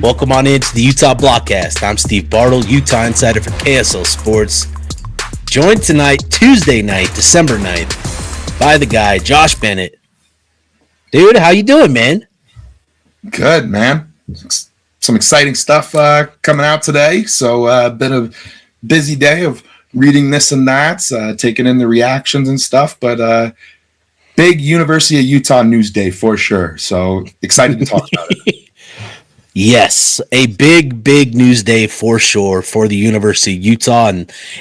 Welcome on into the Utah Blockcast. I'm Steve Bartle, Utah Insider for KSL Sports. Joined tonight, Tuesday night, December 9th, by the guy, Josh Bennett. Dude, how you doing, man? Good, man. Some exciting stuff coming out today. So been a busy day of reading this and that, taking in the reactions and stuff. But big University of Utah news day for sure. So excited to talk about it. Yes, a big news day for sure for the University of Utah.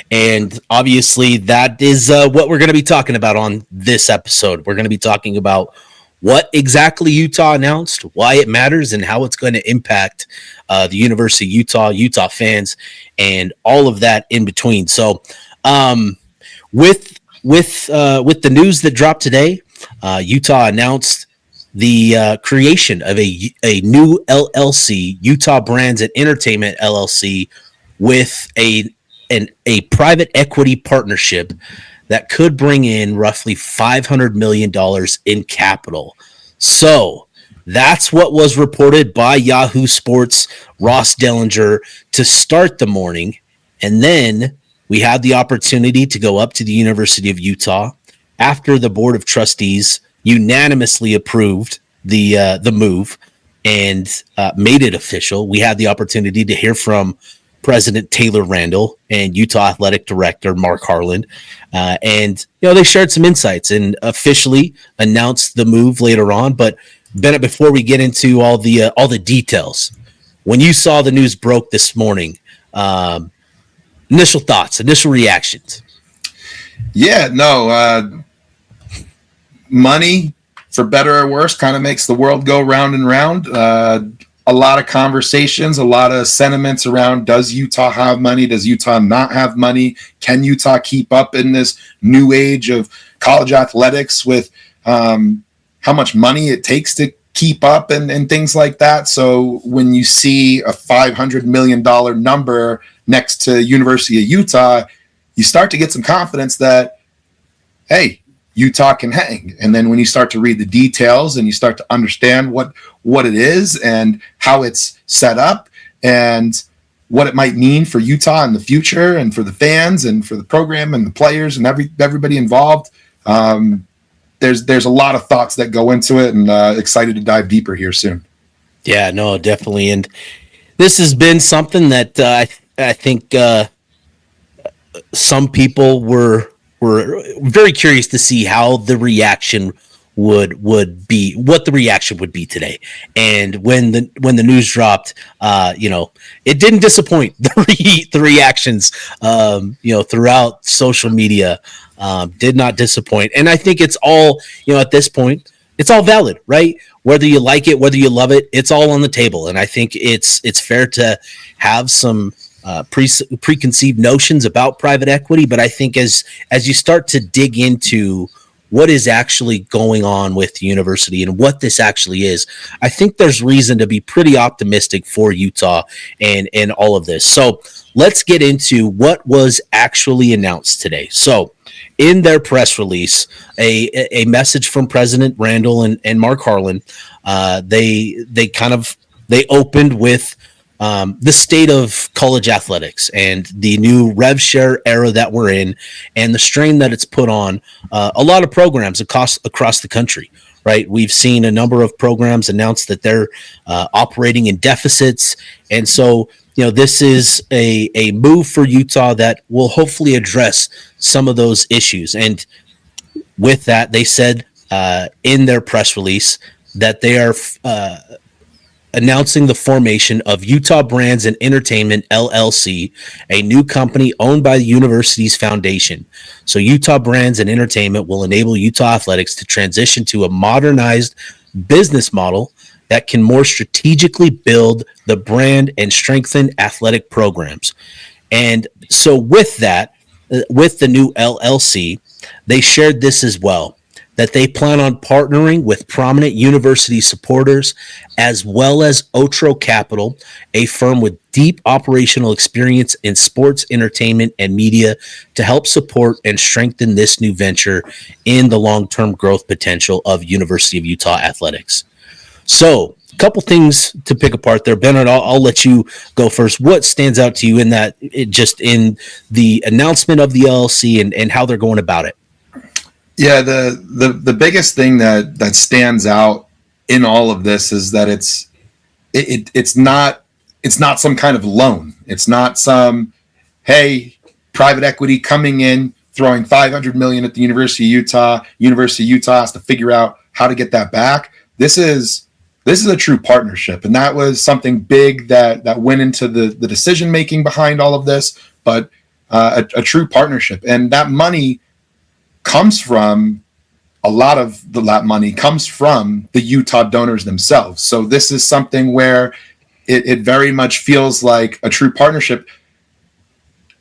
And obviously that is what we're going to be talking about on this episode. We're going to be talking about what exactly Utah announced, why it matters, and how it's going to impact the University of Utah, Utah fans, and all of that in between. So with the news that dropped today, Utah announced the creation of a new LLC, Utah Brands Entertainment LLC, with a private equity partnership that could bring in roughly $500 million in capital. So that's what was reported by Yahoo Sports, Ross Dellinger, to start the morning. And then we had the opportunity to go up to the University of Utah after the Board of Trustees unanimously approved the move and made it official. We had the opportunity to hear from President Taylor Randall and Utah Athletic Director Mark Harland, and they shared some insights and officially announced the move later on. But Bennett, before we get into all the details, when you saw the news broke this morning, initial thoughts, initial reactions. Yeah, no. Money, for better or worse, kind of makes the world go round and round. A lot of conversations, a lot of sentiments around, does Utah have money? Does Utah not have money? Can Utah keep up in this new age of college athletics with how much money it takes to keep up and things like that? So when you see a $500 million number next to University of Utah, you start to get some confidence that, hey, Utah can hang. And then when you start to read the details and you start to understand what it is and how it's set up and what it might mean for Utah in the future and for the fans and for the program and the players and everybody involved, there's a lot of thoughts that go into it, and excited to dive deeper here soon. Yeah, no, definitely. And this has been something that I think some people were very curious to see how the reaction would be, what the reaction would be today. And when the news dropped, it didn't disappoint. The reactions, throughout social media, did not disappoint. And I think it's all, at this point, it's all valid, right? Whether you like it, whether you love it, it's all on the table. And I think it's fair to have some preconceived notions about private equity, but I think as you start to dig into what is actually going on with the university and what this actually is, I think there's reason to be pretty optimistic for Utah and all of this. So let's get into what was actually announced today. So in their press release, a message from President Randall and Mark Harlan, they opened with the state of college athletics and the new rev share era that we're in and the strain that it's put on a lot of programs across the country, right? We've seen a number of programs announce that they're operating in deficits. And so, this is a move for Utah that will hopefully address some of those issues. And with that, they said in their press release that they are announcing the formation of Utah Brands Entertainment LLC, a new company owned by the university's foundation. So Utah Brands Entertainment will enable Utah athletics to transition to a modernized business model that can more strategically build the brand and strengthen athletic programs. And so with that, with the new LLC, they shared this as well, that they plan on partnering with prominent university supporters as well as Otro Capital, a firm with deep operational experience in sports, entertainment, and media to help support and strengthen this new venture in the long-term growth potential of University of Utah athletics. So, a couple things to pick apart there. Bennett, I'll let you go first. What stands out to you in that, just in the announcement of the LLC and how they're going about it? Yeah, the biggest thing that stands out in all of this is that it's not some kind of loan. It's not some, hey, private equity coming in throwing $500 million at the University of Utah. University of Utah has to figure out how to get that back. This is a true partnership, and that was something big that went into the decision making behind all of this. But a true partnership, and that money comes from that money comes from the Utah donors themselves. So this is something where it very much feels like a true partnership.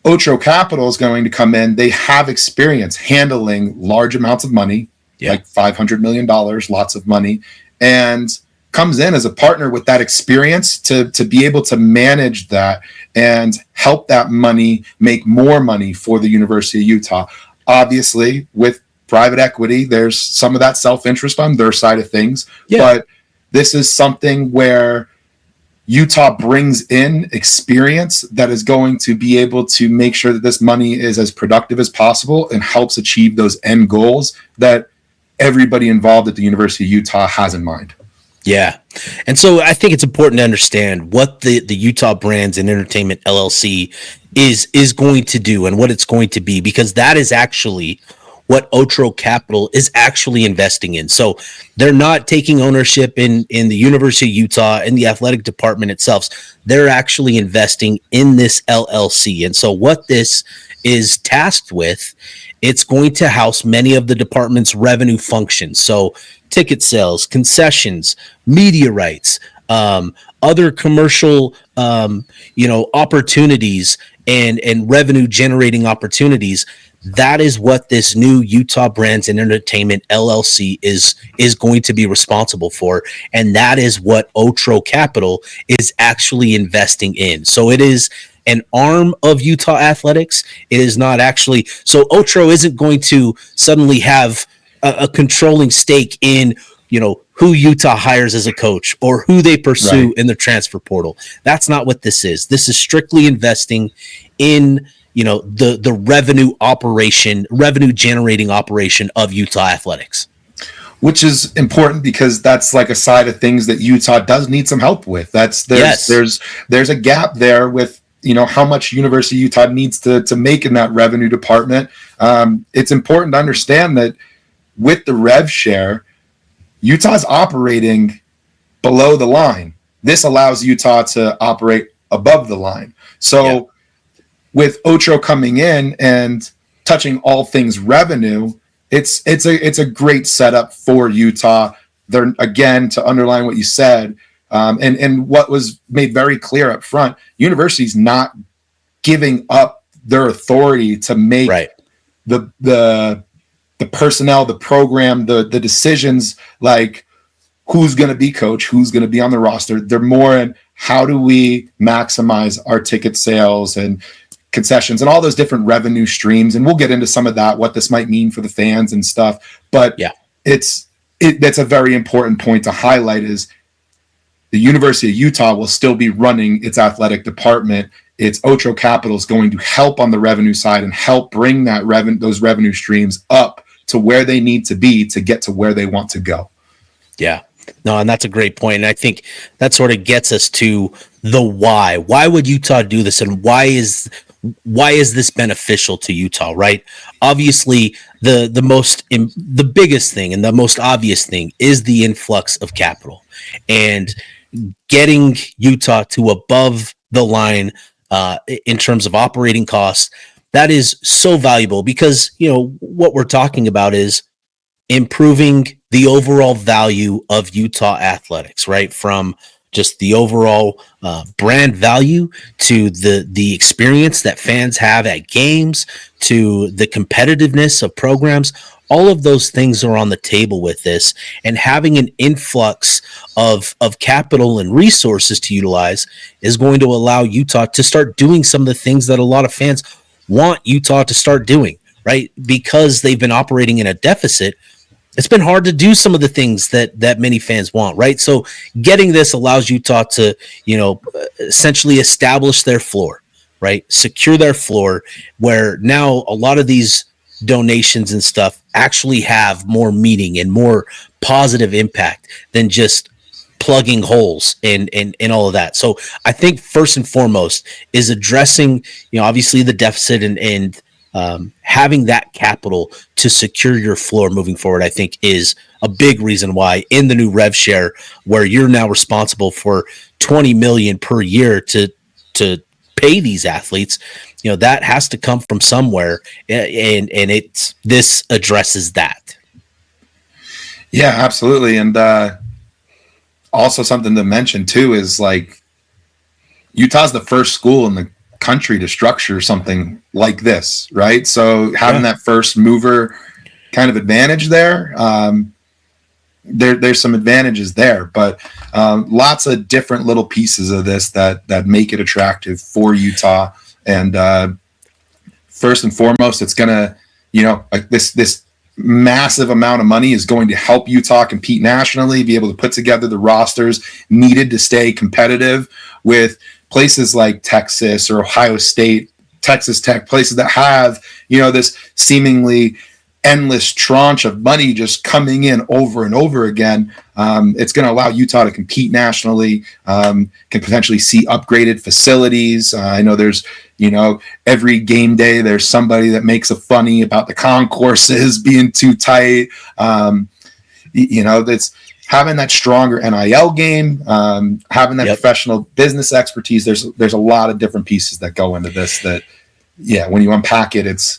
Otro Capital is going to come in. They have experience handling large amounts of money, like $500 million, lots of money, and comes in as a partner with that experience to be able to manage that and help that money make more money for the University of Utah. Obviously, with private equity, there's some of that self-interest on their side of things, but this is something where Utah brings in experience that is going to be able to make sure that this money is as productive as possible and helps achieve those end goals that everybody involved at the University of Utah has in mind. Yeah. And so I think it's important to understand what the Utah Brands and Entertainment LLC is going to do and what it's going to be, because that is actually what Otro Capital is actually investing in. So they're not taking ownership in the University of Utah and the athletic department itself. They're actually investing in this LLC. And so what this is tasked with, it's going to house many of the department's revenue functions. So ticket sales, concessions, media rights, other commercial, opportunities and revenue generating opportunities. That is what this new Utah Brands and Entertainment LLC is going to be responsible for. And that is what Otro Capital is actually investing in. So it is an arm of Utah Athletics. It is not actually, so Otro isn't going to suddenly have a controlling stake in, who Utah hires as a coach or who they pursue in the transfer portal. That's not what this is. This is strictly investing in, the revenue generating operation of Utah Athletics. Which is important because that's like a side of things that Utah does need some help with. There's a gap there with, how much University of Utah needs to make in that revenue department. It's important to understand that with the rev share, Utah's operating below the line. This allows Utah to operate above the line. So with Otro coming in and touching all things revenue, it's a great setup for Utah. They're, again, to underline what you said, and what was made very clear up front, university's not giving up their authority to make the personnel, the program, the decisions, like who's going to be coach, who's going to be on the roster. They're more in how do we maximize our ticket sales and concessions and all those different revenue streams. And we'll get into some of that, what this might mean for the fans and stuff. But that's a very important point to highlight is the University of Utah will still be running its athletic department. It's Otro Capital is going to help on the revenue side and help bring those revenue streams up to where they need to be to get to where they want to go. Yeah. No, and that's a great point. And I think that sort of gets us to the why. Why would Utah do this? And why is this beneficial to Utah, right? Obviously, the biggest thing and the most obvious thing is the influx of capital and getting Utah to above the line in terms of operating costs. That is so valuable because, what we're talking about is improving the overall value of Utah athletics, right? From just the overall brand value to the experience that fans have at games to the competitiveness of programs. All of those things are on the table with this, and having an influx of capital and resources to utilize is going to allow Utah to start doing some of the things that a lot of fans want Utah to start doing, right? Because they've been operating in a deficit. it's been hard to do some of the things that many fans want, right? So getting this allows Utah to, essentially establish their floor, right? Secure their floor, where now a lot of these donations and stuff actually have more meaning and more positive impact than just plugging holes and all of that. So I think first and foremost is addressing, obviously the deficit and having that capital to secure your floor moving forward, I think is a big reason why in the new rev share, where you're now responsible for 20 million per year to pay these athletes, that has to come from somewhere. And this addresses that. Yeah, absolutely. And also something to mention too is like Utah's the first school in the country to structure something like this, right? So having that first mover kind of advantage there, there's some advantages there, but lots of different little pieces of this that make it attractive for Utah. And first and foremost, it's gonna, like this massive amount of money is going to help Utah compete nationally, be able to put together the rosters needed to stay competitive with places like Texas or Ohio State, Texas Tech, places that have, this seemingly endless tranche of money just coming in over and over again. It's going to allow Utah to compete nationally, can potentially see upgraded facilities. I know there's, every game day, there's somebody that makes a funny about the concourses being too tight. That's having that stronger NIL game, having that professional business expertise. There's a lot of different pieces that go into this that, when you unpack it,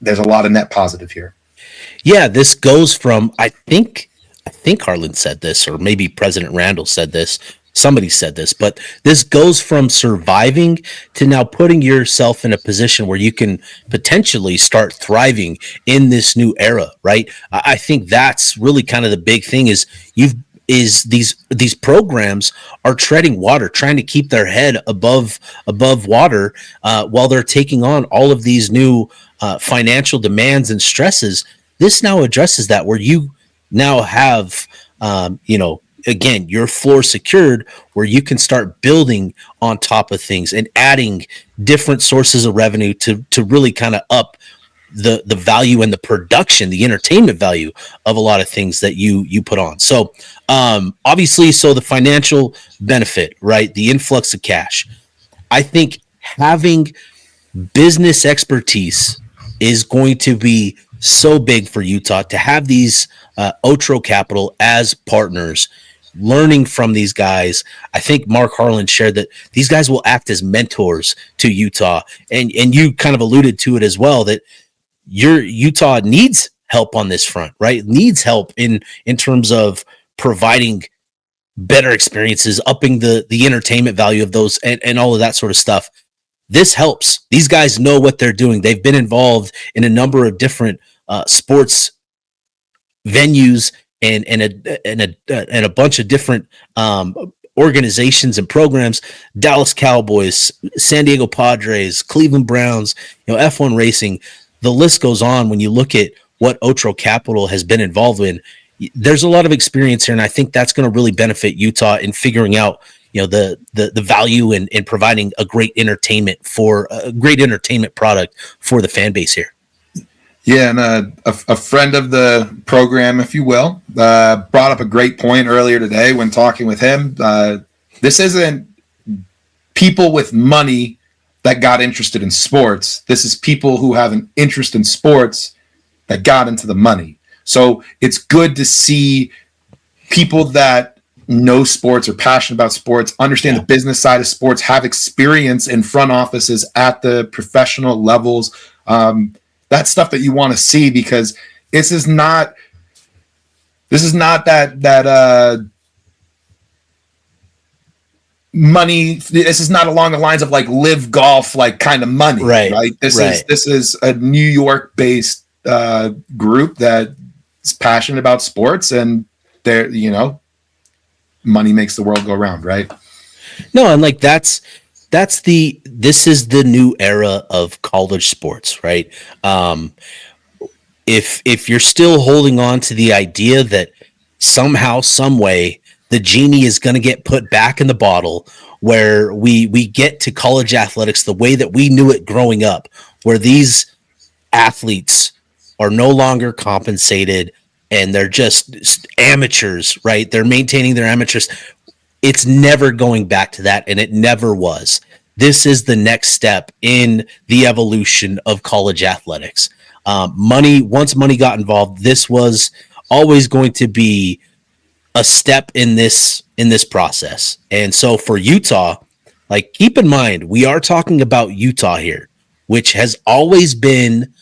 there's a lot of net positive here. Yeah, this goes from, I think Harlan said this, or maybe President Randall said this. Somebody said this, but this goes from surviving to now putting yourself in a position where you can potentially start thriving in this new era, right? I think that's really kind of the big thing is these programs are treading water, trying to keep their head above water while they're taking on all of these new financial demands and stresses. This now addresses that, where you now have, again, your floor secured, where you can start building on top of things and adding different sources of revenue to really kind of up the value and the production, the entertainment value of a lot of things that you put on. So obviously, so the financial benefit, right? The influx of cash. I think having business expertise is going to be so big for Utah to have these Otro Capital as partners, learning from these guys. I think Mark Harlan shared that these guys will act as mentors to Utah. And you kind of alluded to it as well, that Utah needs help on this front, right? Needs help in terms of providing better experiences, upping the entertainment value of those and all of that sort of stuff. This helps. These guys know what they're doing. They've been involved in a number of different sports venues and a bunch of different organizations and programs. Dallas Cowboys, San Diego Padres, Cleveland Browns, F1 racing. The list goes on. When you look at what Otro Capital has been involved in, there's a lot of experience here, and I think that's going to really benefit Utah in figuring out the value in providing a great entertainment product for the fan base here. Yeah, and a friend of the program, if you will, brought up a great point earlier today when talking with him. This isn't people with money that got interested in sports. This is people who have an interest in sports that got into the money. So it's good to see people that know sports, are passionate about sports, understand the business side of sports, have experience in front offices at the professional levels. That's stuff that you want to see, because this is not that money. This is not along the lines of like live golf, like kind of money, right? This is a New York based group that is passionate about sports, and they're, money makes the world go round, right? No, and like this is the new era of college sports, right? if you're still holding on to the idea that somehow, some way, the genie is going to get put back in the bottle, where we get to college athletics the way that we knew it growing up, where these athletes are no longer compensated and they're just amateurs, right? They're maintaining their amateurs. It's never going back to that, and it never was. This is the next step in the evolution of college athletics. Once money got involved, this was always going to be a step in this process. And so for Utah, like, keep in mind, we are talking about Utah here, which has always been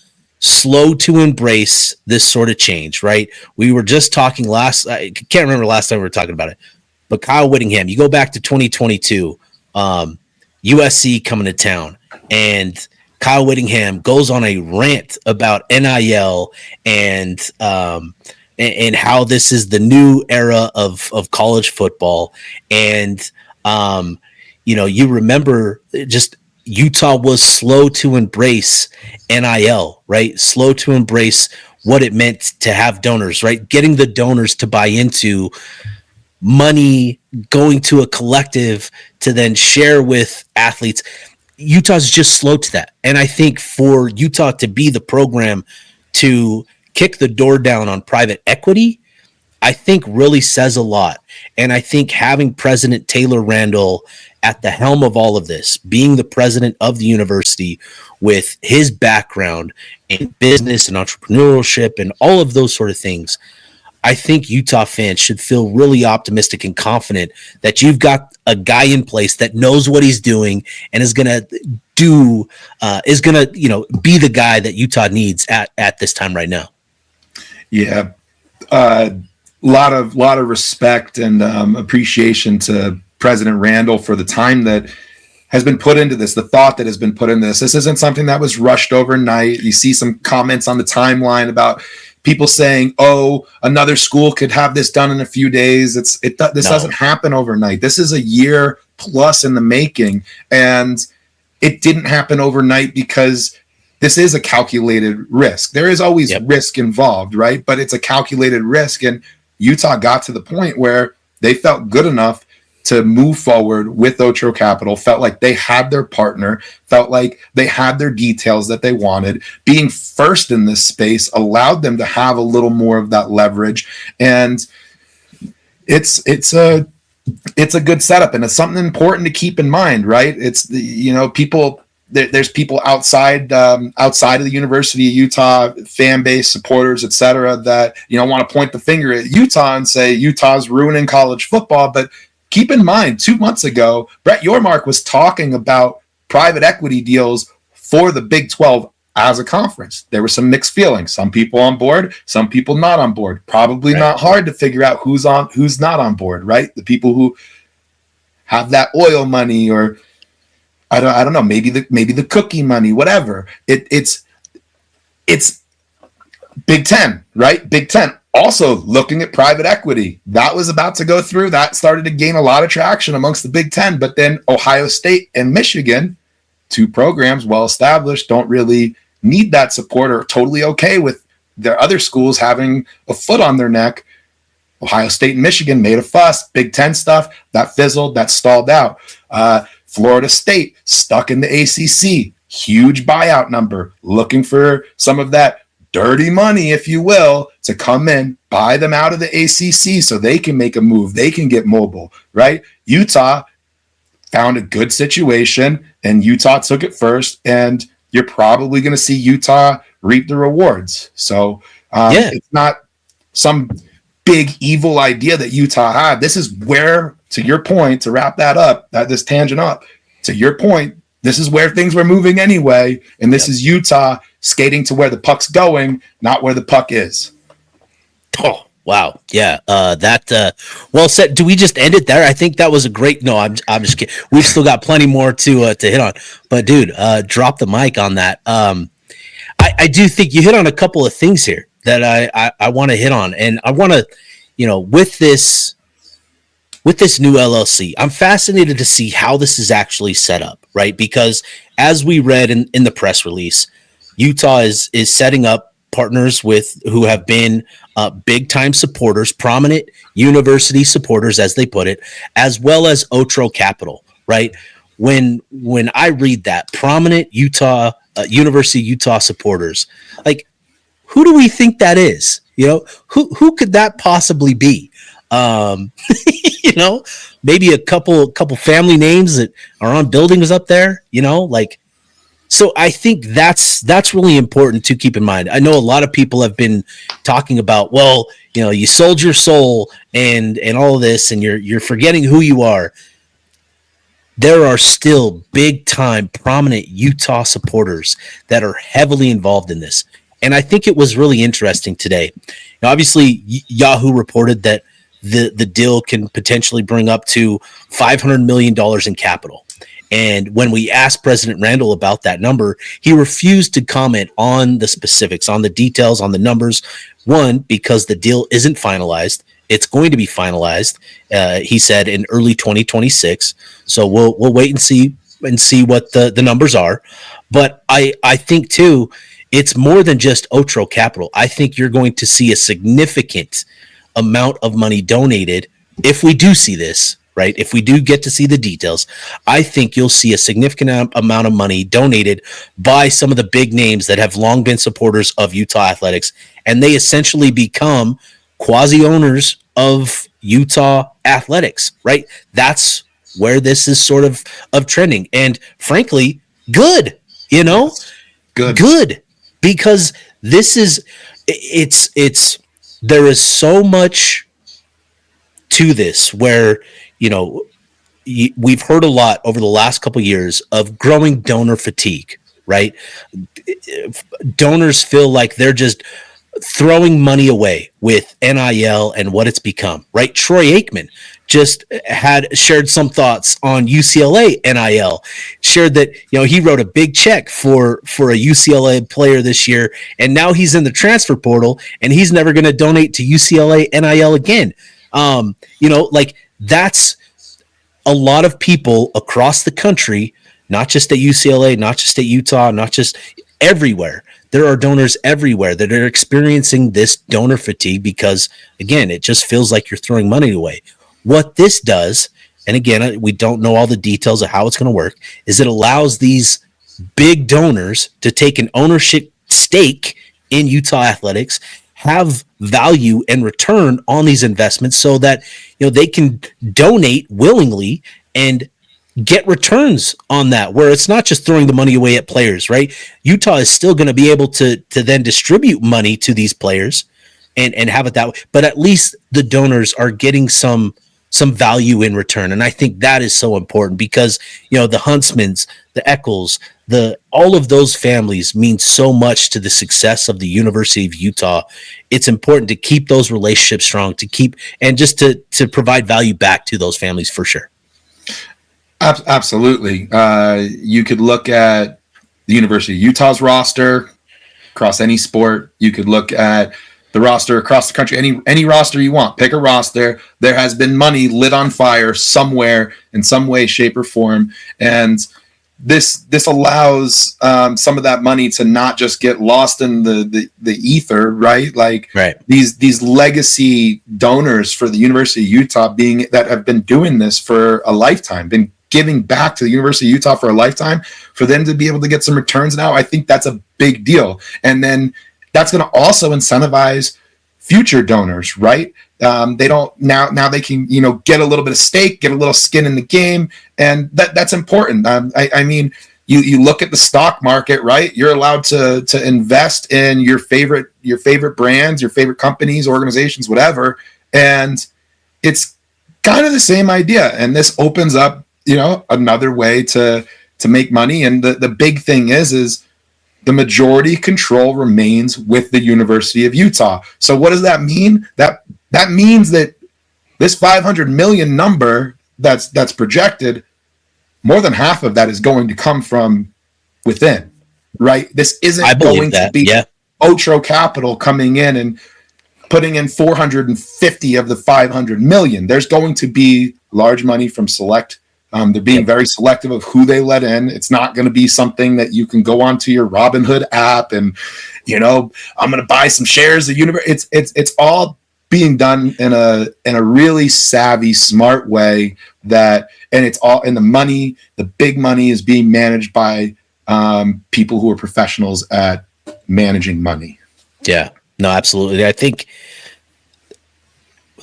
slow to embrace this sort of change, right? We were just talking I can't remember last time we were talking about it, but Kyle Whittingham, you go back to 2022, USC coming to town, and Kyle Whittingham goes on a rant about NIL and how this is the new era of college football. And, you remember, just Utah was slow to embrace NIL, right? Slow to embrace what it meant to have donors, right? Getting the donors to buy into money going to a collective to then share with athletes. Utah's just slow to that. And I think for Utah to be the program to kick the door down on private equity, I think really says a lot. And I think having President Taylor Randall at the helm of all of this, being the president of the university with his background in business and entrepreneurship and all of those sort of things, I think Utah fans should feel really optimistic and confident that you've got a guy in place that knows what he's doing and is going to be the guy that Utah needs at this time right now. Yeah. Lot of respect and appreciation to President Randall for the time that has been put into this, the thought that has been put in this. This isn't something that was rushed overnight. You see some comments on the timeline about people saying, "Oh, another school could have this done in a few days." This doesn't happen overnight. This is a year plus in the making, and it didn't happen overnight because this is a calculated risk. There is always risk involved, right? But it's a calculated risk, and Utah got to the point where they felt good enough to move forward with Otro Capital, felt like they had their partner, felt like they had their details that they wanted. Being first in this space allowed them to have a little more of that leverage. And it's a good setup, and it's something important to keep in mind, right? It's people. There's people outside of the University of Utah, fan base, supporters, etc., that want to point the finger at Utah and say Utah's ruining college football. But keep in mind, 2 months ago, Brett Yormark was talking about private equity deals for the Big 12 as a conference. There were some mixed feelings. Some people on board, some people not on board. Probably not hard to figure out who's not on board, right? The people who have that oil money, or I don't know, maybe the cookie money, whatever. It's Big Ten, right? Big Ten also looking at private equity. That was about to go through. That started to gain a lot of traction amongst the Big Ten. But then Ohio State and Michigan, two programs well established, don't really need that support, or totally okay with their other schools having a foot on their neck. Ohio State and Michigan made a fuss. Big Ten stuff, that fizzled, that stalled out. Florida State stuck in the ACC, huge buyout number, looking for some of that dirty money, if you will, to come in, buy them out of the ACC so they can make a move, they can get mobile, right? Utah found a good situation, and Utah took it first, and you're probably going to see Utah reap the rewards. So it's not some big evil idea that Utah had. This is where, to your point, to wrap that up, this tangent up, to your point, this is where things were moving anyway, and this is Utah skating to where the puck's going, not where the puck is. Oh, wow. Yeah. Well said. Do we just end it there? I think that was a great, no, I'm just kidding. We've still got plenty more to hit on, but dude, drop the mic on that. I do think you hit on a couple of things here that I want to hit on, and I want to, with this new LLC, I'm fascinated to see how this is actually set up, right? Because as we read in the press release, Utah is setting up partners who have been big time supporters, prominent university supporters, as they put it, as well as Otro Capital, right? When I read that, prominent Utah University of Utah supporters, like, who do we think that is? Who could that possibly be? Maybe a couple family names that are on buildings up there, so I think that's really important to keep in mind. I know a lot of people have been talking about, well, you sold your soul and all of this, and you're forgetting who you are. There are still big time prominent Utah supporters that are heavily involved in this. And I think it was really interesting today. Now, obviously, Yahoo reported that the deal can potentially bring up to $500 million in capital. And when we asked President Randall about that number, he refused to comment on the specifics, on the details, on the numbers. One, because the deal isn't finalized. It's going to be finalized, he said, in early 2026. So we'll wait and see what the numbers are. But I think, too, it's more than just Otro Capital. I think you're going to see a significant amount of money donated if we do see this, right? If we do get to see the details, I think you'll see a significant amount of money donated by some of the big names that have long been supporters of Utah athletics, and they essentially become quasi owners of Utah athletics, right? That's where this is sort of trending, and frankly, good, good, because this is there is so much to this where, we've heard a lot over the last couple of years of growing donor fatigue, right? Donors feel like they're just throwing money away with NIL and what it's become, right? Troy Aikman just had shared some thoughts on UCLA NIL, shared that, he wrote a big check for a UCLA player this year, and now he's in the transfer portal and he's never going to donate to UCLA NIL again. That's a lot of people across the country, not just at UCLA, not just at Utah, not just everywhere. There are donors everywhere that are experiencing this donor fatigue because, again, it just feels like you're throwing money away. What this does, and again, we don't know all the details of how it's going to work, is it allows these big donors to take an ownership stake in Utah athletics, have value and return on these investments so that they can donate willingly and get returns on that, where it's not just throwing the money away at players, right? Utah is still going to be able to then distribute money to these players and have it that way, but at least the donors are getting some value in return. And I think that is so important because, the Huntsmans, the Eccles, all of those families mean so much to the success of the University of Utah. It's important to keep those relationships strong, and just to provide value back to those families for sure. Absolutely. You could look at the University of Utah's roster across any sport. You could look at the roster across the country, any roster you want. Pick a roster. There has been money lit on fire somewhere in some way, shape, or form, and this allows some of that money to not just get lost in the ether, right? Like right. These legacy donors for the University of Utah that have been doing this for a lifetime, been giving back to the University of Utah for a lifetime, for them to be able to get some returns now, I think that's a big deal. And then that's going to also incentivize future donors, right? They don't now they can get a little bit of stake, get a little skin in the game, and that's important. I mean, you look at the stock market, right? You're allowed to invest in your favorite brands, your favorite companies, organizations, whatever, and it's kind of the same idea. And this opens up another way to make money. And the big thing is the majority control remains with the University of Utah. So what does that mean? That means that this 500 million number that's projected, more than half of that is going to come from within, right? This isn't going to be Otro Capital coming in and putting in 450 of the 500 million. There's going to be large money from select They're being very selective of who they let in. It's not going to be something that you can go onto your Robinhood app and, I'm going to buy some shares of Universe. It's all being done in a really savvy, smart way and it's all in the big money is being managed by people who are professionals at managing money. Yeah, no, absolutely. I think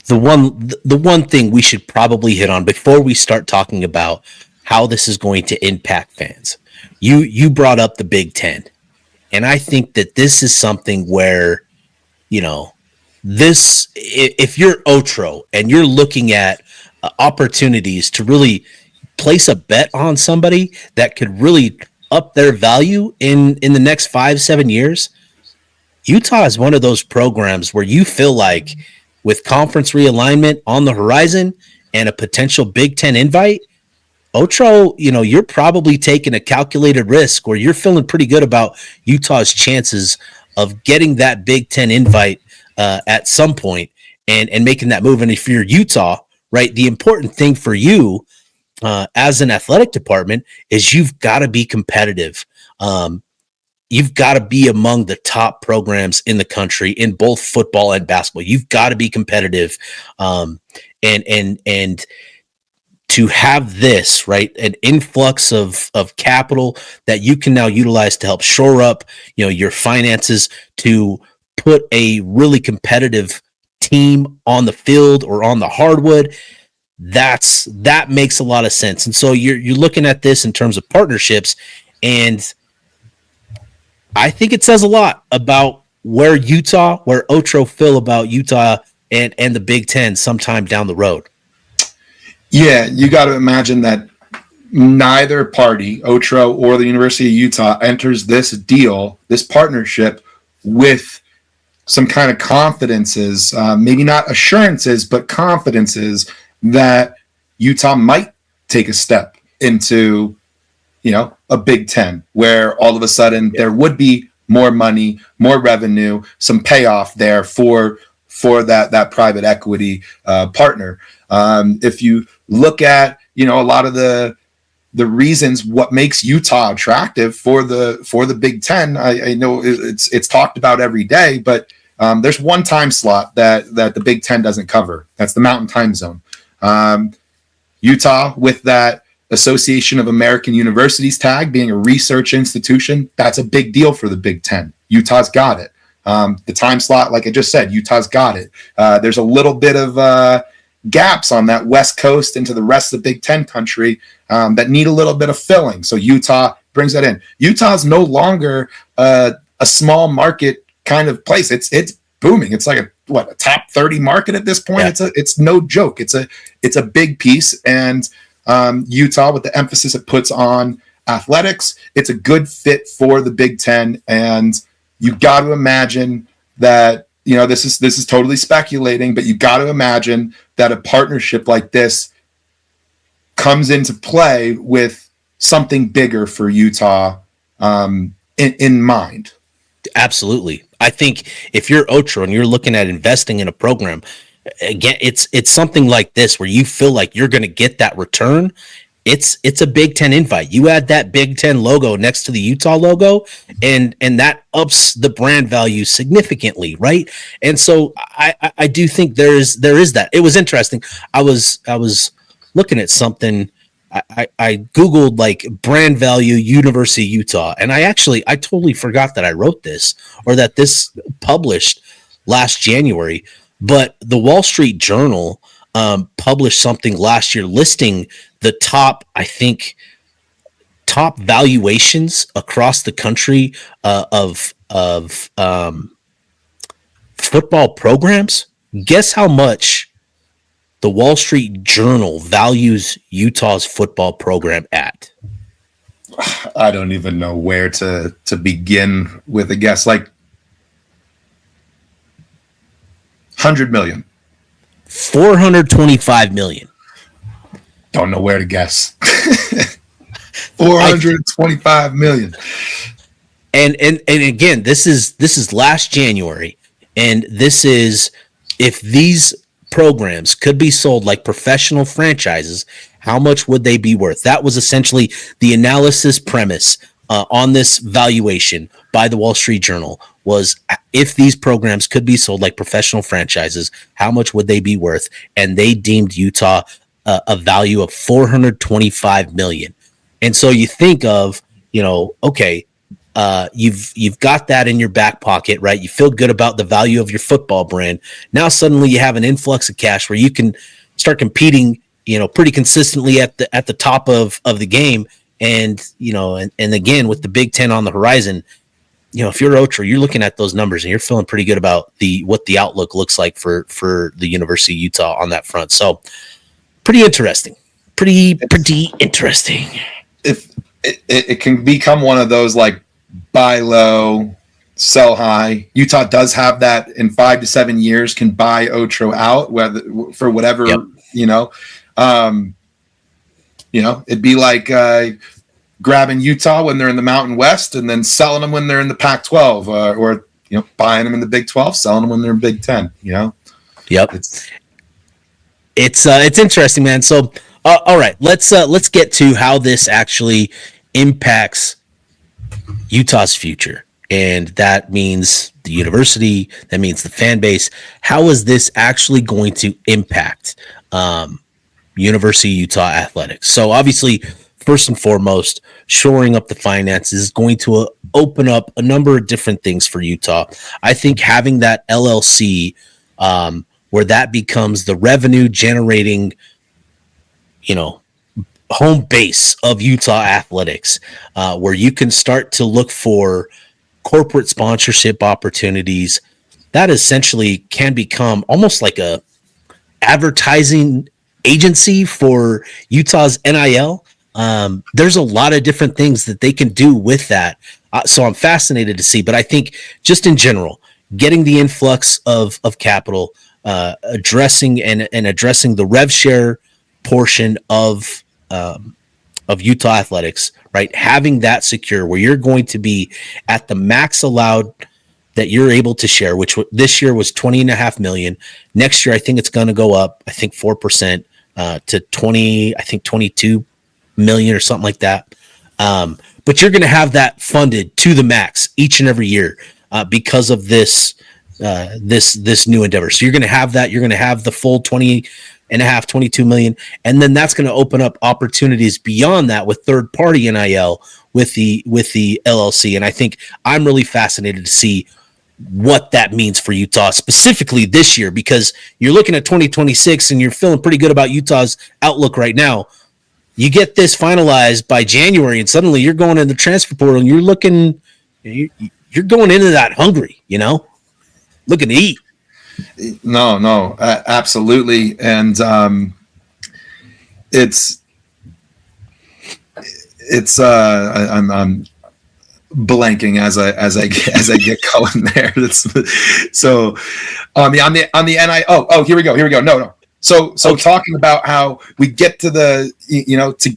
the one thing we should probably hit on before we start talking about how this is going to impact fans, you brought up the Big Ten, and I think that this is something where, if you're Otro and you're looking at opportunities to really place a bet on somebody that could really up their value in the next 5-7 years, Utah is one of those programs where you feel like with conference realignment on the horizon and a potential Big Ten invite, Otro, you're probably taking a calculated risk where you're feeling pretty good about Utah's chances of getting that Big Ten invite at some point and making that move. And if you're Utah, right, the important thing for you as an athletic department is you've got to be competitive. You've got to be among the top programs in the country in both football and basketball. You've got to be competitive. And to have this, right, an influx of capital that you can now utilize to help shore up, your finances to put a really competitive team on the field or on the hardwood, that makes a lot of sense. And so you're looking at this in terms of partnerships, and I think it says a lot about where Otro feel about Utah and the Big Ten sometime down the road. Yeah, you got to imagine that neither party, Otro or the University of Utah, enters this partnership with some kind of confidences, maybe not assurances, but confidences that Utah might take a step into, a Big Ten, where all of a sudden there would be more money, more revenue, some payoff there for that private equity partner. If you look at, a lot of the reasons what makes Utah attractive for the Big Ten, I know it's talked about every day, but there's one time slot that the Big Ten doesn't cover. That's the Mountain Time Zone. Utah, with that Association of American Universities tag, being a research institution, that's a big deal for the Big Ten. Utah's got it. The time slot, like I just said, Utah's got it. There's a little bit of gaps on that West Coast into the rest of the Big Ten country that need a little bit of filling. So Utah brings that in. Utah's no longer a small market kind of place. It's booming. It's like a top 30 market at this point. Yeah. It's no joke. It's a big piece, and Utah, with the emphasis it puts on athletics, it's a good fit for the Big Ten. And you got to imagine that, this is totally speculating, but you got to imagine that a partnership like this comes into play with something bigger for Utah in mind. Absolutely. I think if you're Otro and you're looking at investing in a program, again, it's something like this where you feel like you're going to get that return. It's a Big Ten invite. You add that Big Ten logo next to the Utah logo, and that ups the brand value significantly, right? And so I do think there is that. It was interesting. I was looking at something. I Googled like brand value University of Utah, and I totally forgot that I wrote this or that this published last January. But the Wall Street Journal published something last year listing the top valuations across the country of football programs. Guess how much the Wall Street Journal values Utah's football program at? I don't even know where to begin with a guess. Like 100 million. 425 million. Don't know where to guess. 425 million. And again, this is last January, and this is if these programs could be sold like professional franchises how much would they be worth? That was essentially the analysis premise on this valuation by the Wall Street Journal, was if these programs could be sold like professional franchises, how much would they be worth? And they deemed Utah a value of $425 million. And so you think of, okay, you've got that in your back pocket, right? You feel good about the value of your football brand. Now suddenly you have an influx of cash where you can start competing, pretty consistently at the top of the game. And again, with the Big Ten on the horizon, if you're Otro, you're looking at those numbers and you're feeling pretty good about what the outlook looks like for the University of Utah on that front. So pretty interesting. Pretty interesting. If it can become one of those like buy low, sell high. Utah does have that in 5 to 7 years, can buy Otro out for whatever, it'd be like grabbing Utah when they're in the Mountain West and then selling them when they're in the Pac-12, or buying them in the Big 12, selling them when they're in Big 10. Yep. It's interesting, man. So all right, let's get to how this actually impacts Utah's future, and that means the university, that means the fan base. How is this actually going to impact University of Utah athletics? So obviously, first and foremost, shoring up the finances is going to open up a number of different things for Utah. I think having that LLC, where that becomes the revenue generating, home base of Utah athletics, where you can start to look for corporate sponsorship opportunities, that essentially can become almost like a advertising agency for Utah's NIL. There's a lot of different things that they can do with that. So I'm fascinated to see, but I think just in general, getting the influx of capital, addressing the rev share portion of Utah athletics, right? Having that secure where you're going to be at the max allowed that you're able to share, which this year was $20.5 million. Next year, I think it's going to go up, 4%, to 22 million or something like that. But you're going to have that funded to the max each and every year, because of this new endeavor. So you're going to have that. You're going to have the full 22 million. And then that's going to open up opportunities beyond that with third party NIL with the LLC. And I think I'm really fascinated to see what that means for Utah specifically this year, because you're looking at 2026 and you're feeling pretty good about Utah's outlook right now. You get this finalized by January and suddenly you're going in the transfer portal and you're going into that hungry, looking to eat. No, absolutely. And I'm blanking as I get going there. So on the NI. Oh, here we go. No. So okay. Talking about how we get to to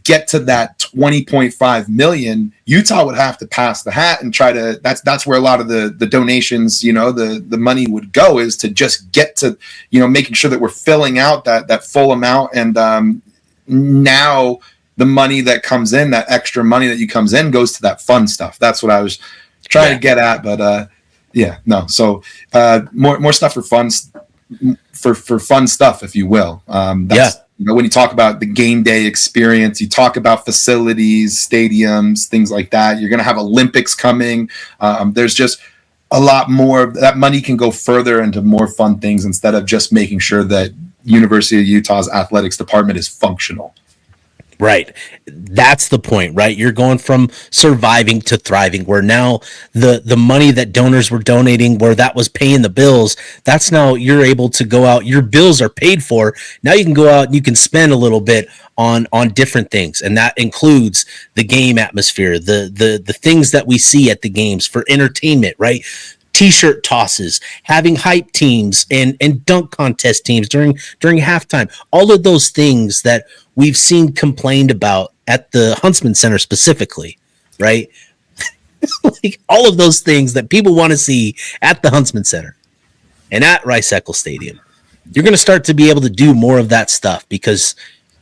get to that 20.5 million, Utah would have to pass the hat and try to, that's where a lot of the donations, the money would go, is to just get to, making sure that we're filling out that full amount. And now the money that comes in, that extra money that comes in, goes to that fun stuff. That's what I was trying to get at, but no. So more stuff for fun, for fun stuff, if you will. When you talk about the game day experience, you talk about facilities, stadiums, things like that. You're going to have Olympics coming. There's just a lot more. That money can go further into more fun things instead of just making sure that University of Utah's athletics department is functional. Right. That's the point, right? You're going from surviving to thriving, where now the money that donors were donating, where that was paying the bills, that's now you're able to go out. Your bills are paid for. Now you can go out and you can spend a little bit on different things. And that includes the game atmosphere, the things that we see at the games for entertainment, right? T-shirt tosses, having hype teams and dunk contest teams during halftime. All of those things that we've seen complained about at the Huntsman Center specifically, right? Like all of those things that people want to see at the Huntsman Center and at Rice-Eccles Stadium. You're going to start to be able to do more of that stuff because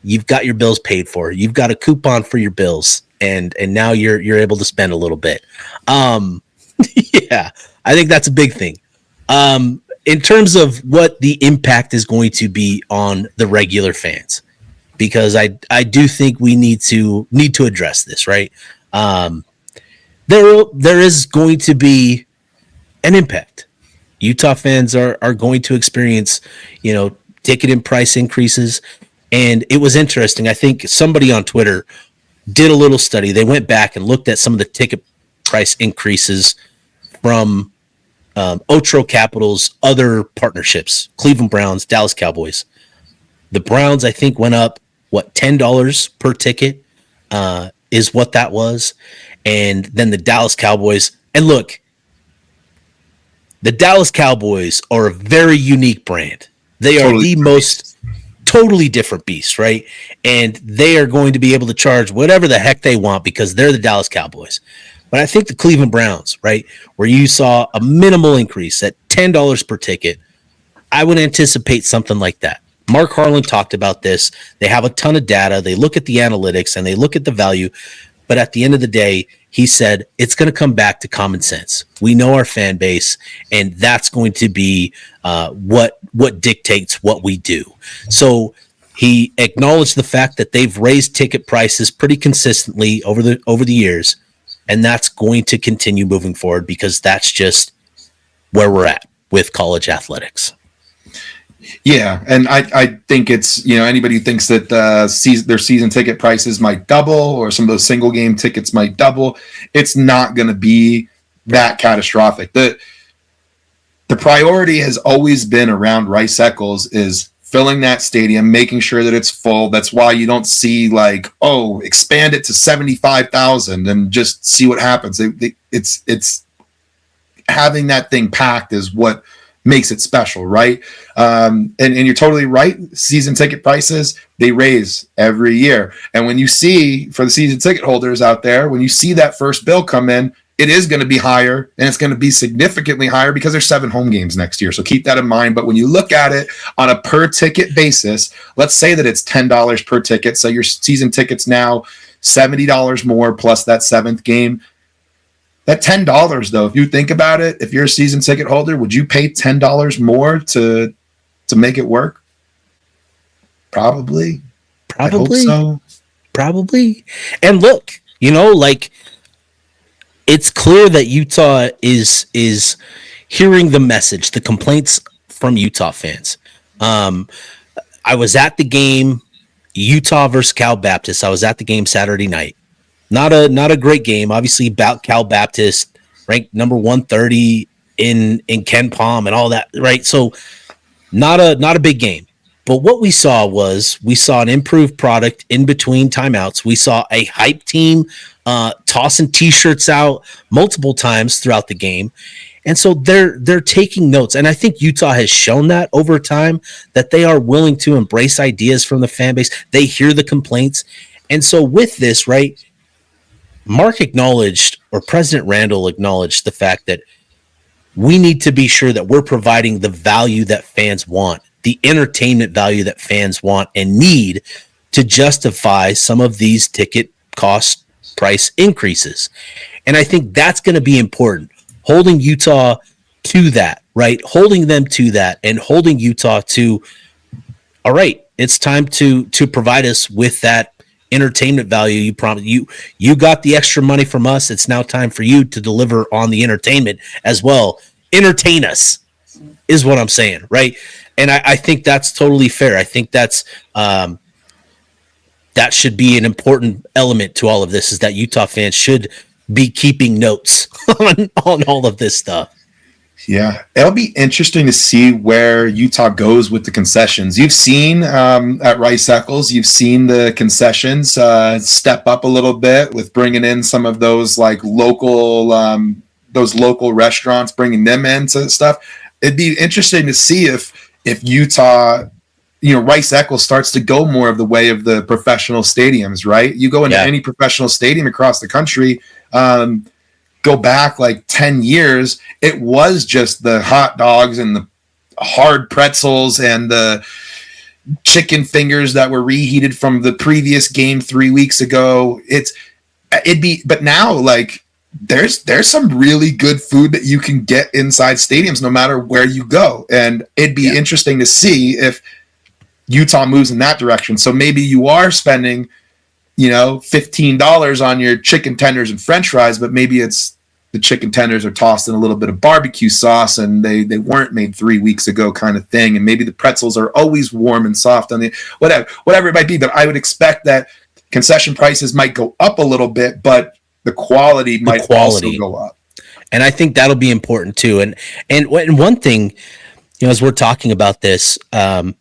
you've got your bills paid for. You've got a coupon for your bills, and now you're able to spend a little bit. Yeah, I think that's a big thing. In terms of what the impact is going to be on the regular fans, because I do think we need to address this, right? There is going to be an impact. Utah fans are going to experience, ticket and price increases. And it was interesting. I think somebody on Twitter did a little study. They went back and looked at some of the ticket price increases from Otro Capital's other partnerships, Cleveland Browns, Dallas Cowboys. The Browns, I think, went up, $10 per ticket is what that was. And then the Dallas Cowboys, and look, the Dallas Cowboys are a very unique brand. They are the most totally different beast, right? And they are going to be able to charge whatever the heck they want because they're the Dallas Cowboys. But I think the Cleveland Browns, right, where you saw a minimal increase at $10 per ticket, I would anticipate something like that. Mark Harlan talked about this. They have a ton of data. They look at the analytics and they look at the value. But at the end of the day, he said it's going to come back to common sense. We know our fan base, and that's going to be what dictates what we do. So he acknowledged the fact that they've raised ticket prices pretty consistently over the years, and that's going to continue moving forward because that's just where we're at with college athletics. Yeah, and I think it's, anybody who thinks that their season ticket prices might double or some of those single game tickets might double, it's not going to be that catastrophic. The priority has always been around Rice Eccles is filling that stadium, making sure that it's full. That's why you don't see expand it to 75,000 and just see what happens. It's having that thing packed is what makes it special, right? And you're totally right. Season ticket prices, they raise every year. And when you see, for the season ticket holders out there, when you see that first bill come in, it is going to be higher, and it's going to be significantly higher because there's 7 home games next year. So keep that in mind. But when you look at it on a per ticket basis, let's say that it's $10 per ticket. So your season ticket's now $70 more plus that 7th game. That $10, though, if you think about it, if you're a season ticket holder, would you pay $10 more to make it work? Probably. I hope so. Probably. And look, it's clear that Utah is hearing the message, the complaints from Utah fans. I was at the game, Utah versus Cal Baptist. I was at the game Saturday night. Not a great game. Obviously, Cal Baptist ranked number 130 in Ken Palm and all that, right? So not a big game. But what we saw an improved product in between timeouts. We saw a hype team tossing T-shirts out multiple times throughout the game. And so they're taking notes. And I think Utah has shown that over time that they are willing to embrace ideas from the fan base. They hear the complaints. And so with this, right, Mark acknowledged, or President Randall acknowledged the fact that we need to be sure that we're providing the value that fans want, the entertainment value that fans want and need to justify some of these ticket cost price increases. And I think that's going to be important, holding Utah to that, right? Holding them to that and holding Utah to, all right, it's time to provide us with that entertainment value. You promised, you got the extra money from us. It's now time for you to deliver on the entertainment as well. Entertain us is what I'm saying, right? And I think that's totally fair. I think that's that should be an important element to all of this, is that Utah fans should be keeping notes on all of this stuff. Yeah, it'll be interesting to see where Utah goes with the concessions. You've seen at Rice Eccles, you've seen the concessions step up a little bit with bringing in some of those local restaurants, bringing them into stuff. It'd be interesting to see if Utah, Rice Eccles starts to go more of the way of the professional stadiums, right? You go into any professional stadium across the country, go back 10 years, it was just the hot dogs and the hard pretzels and the chicken fingers that were reheated from the previous game 3 weeks ago. But now, like, there's some really good food that you can get inside stadiums no matter where you go. And it'd be interesting to see if Utah moves in that direction. So maybe you are spending, $15 on your chicken tenders and French fries, but maybe it's the chicken tenders are tossed in a little bit of barbecue sauce and they weren't made 3 weeks ago kind of thing. And maybe the pretzels are always warm and soft on the whatever it might be. But I would expect that concession prices might go up a little bit, but the quality might also go up. And I think that'll be important too. And one thing, as we're talking about this, I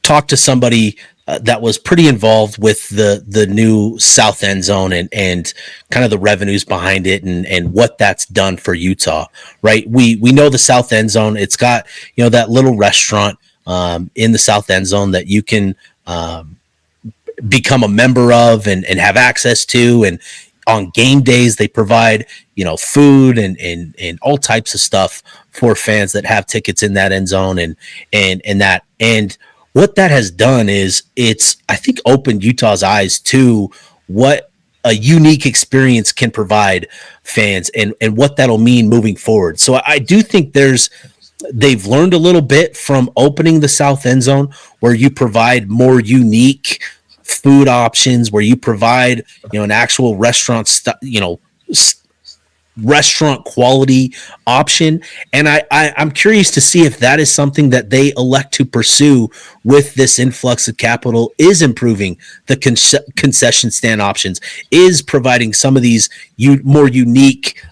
talked to somebody that was pretty involved with the new South End Zone and kind of the revenues behind it and what that's done for Utah, right? We know the South End Zone. It's got, that little restaurant in the South End Zone that you can become a member of and have access to. And on game days, they provide, food and all types of stuff for fans that have tickets in that end zone and what that has done is I think, opened Utah's eyes to what a unique experience can provide fans and what that'll mean moving forward. So I do think they've learned a little bit from opening the South End Zone, where you provide more unique food options, where you provide, an actual restaurant, restaurant quality option. And I'm curious to see if that is something that they elect to pursue with this influx of capital, is improving the concession stand options, is providing some of these more unique,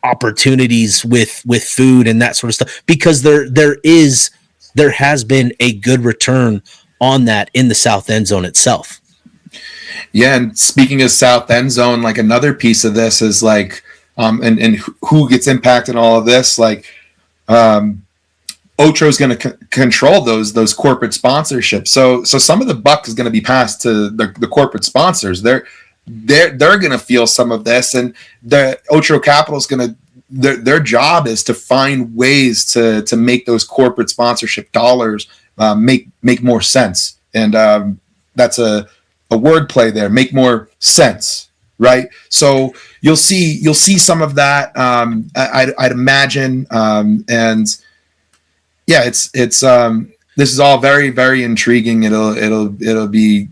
opportunities with food and that sort of stuff, because there has been a good return on that in the South End Zone itself. Yeah, and speaking of South End Zone, like, another piece of this is like, and who gets impacted in all of this, like, Otro is going to control those corporate sponsorships. So some of the buck is going to be passed to the corporate sponsors. They're going to feel some of this, and the Otro Capital is going to. Their job is to find ways to make those corporate sponsorship dollars make more sense, and that's a wordplay there. Make more sense, right? So you'll see some of that. I'd imagine, and yeah, it's this is all very, very intriguing. It'll be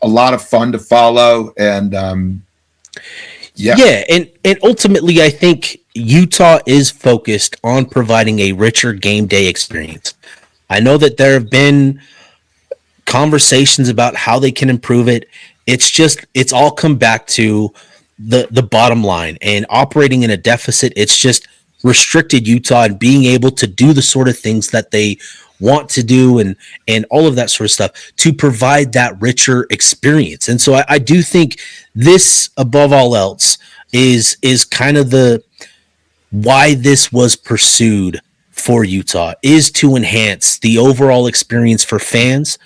a lot of fun to follow, and and ultimately, I think Utah is focused on providing a richer game day experience. I know that there have been conversations about how they can improve it. It's all come back to the bottom line, and operating in a deficit. It's just restricted Utah and being able to do the sort of things that they want to do and all of that sort of stuff to provide that richer experience. And so I do think this, above all else, is kind of the why this was pursued for Utah, is to enhance the overall experience for fans,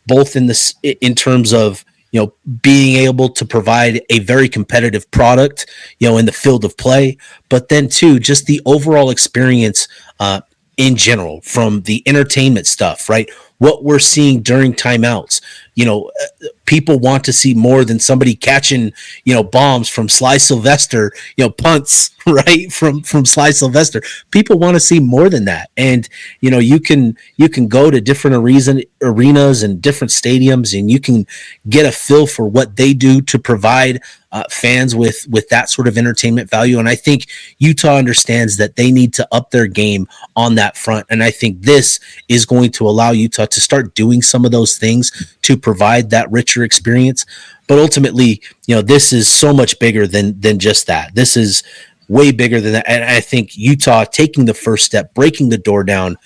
both in terms of being able to provide a very competitive product in the field of play, but then too just the overall experience in general, from the entertainment stuff, right? What we're seeing during timeouts, people want to see more than somebody catching, bombs from Sly Sylvester, punts, right? From Sly Sylvester. People want to see more than that. And, you can go to different arenas and different stadiums, and you can get a feel for what they do to provide fans with that sort of entertainment value. And I think Utah understands that they need to up their game on that front. And I think this is going to allow Utah to start doing some of those things to provide that richer experience. But ultimately, this is so much bigger than just that. This is way bigger than that. And I think Utah taking the first step, breaking the door down,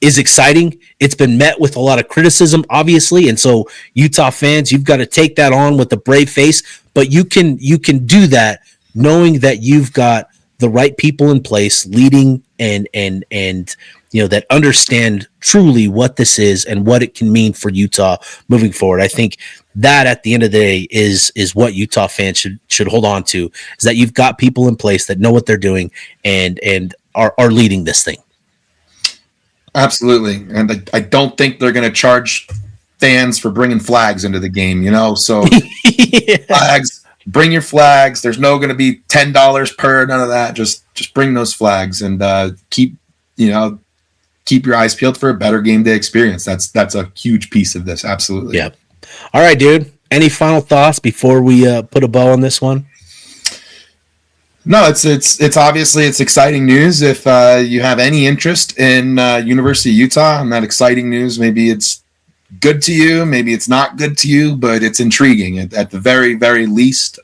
is exciting. It's been met with a lot of criticism, obviously. And so Utah fans, you've got to take that on with a brave face, but you can do that knowing that you've got the right people in place leading and that understand truly what this is and what it can mean for Utah moving forward. I think that at the end of the day is what Utah fans should hold on to, is that you've got people in place that know what they're doing and are leading this thing. Absolutely. And I don't think they're going to charge fans for bringing flags into the game, So Yeah. flags, bring your flags. There's no going to be $10 per, none of that. Just bring those flags and keep your eyes peeled for a better game day experience. That's a huge piece of this. Absolutely. Yeah. All right, dude. Any final thoughts before we put a bow on this one? No, it's obviously it's exciting news. If you have any interest in University of Utah and that exciting news, maybe it's good to you, maybe it's not good to you, but it's intriguing at the very, very least.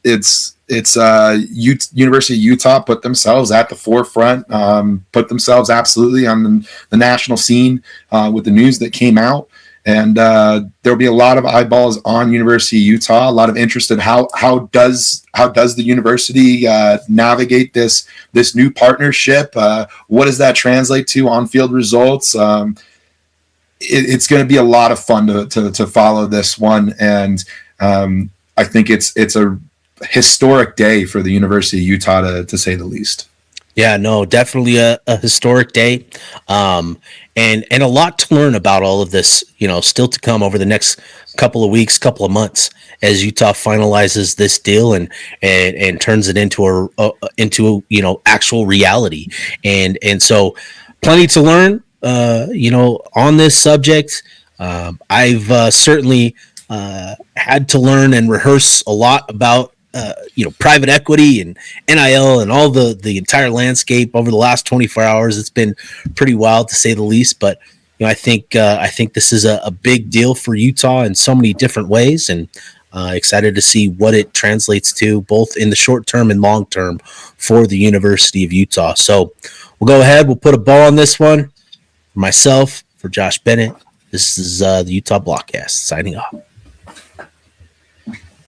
It's University of Utah put themselves at the forefront, put themselves absolutely on the national scene with the news that came out. And there'll be a lot of eyeballs on University of Utah, a lot of interest in how does the university navigate this new partnership? What does that translate to on-field results? It's going to be a lot of fun to follow this one, and I think it's a historic day for the University of Utah to say the least. Yeah, no, definitely a historic day. And a lot to learn about all of this, still to come over the next couple of weeks, couple of months as Utah finalizes this deal and turns it into actual reality. And so plenty to learn, on this subject. I've certainly had to learn and rehearse a lot about private equity and NIL and all the entire landscape over the last 24 hours. It's been pretty wild to say the least, but I think this is a big deal for Utah in so many different ways, and excited to see what it translates to both in the short term and long term for the University of Utah. So we'll go ahead. We'll put a bow on this one. For myself, for Josh Bennett, this is the Utah Blockcast signing off.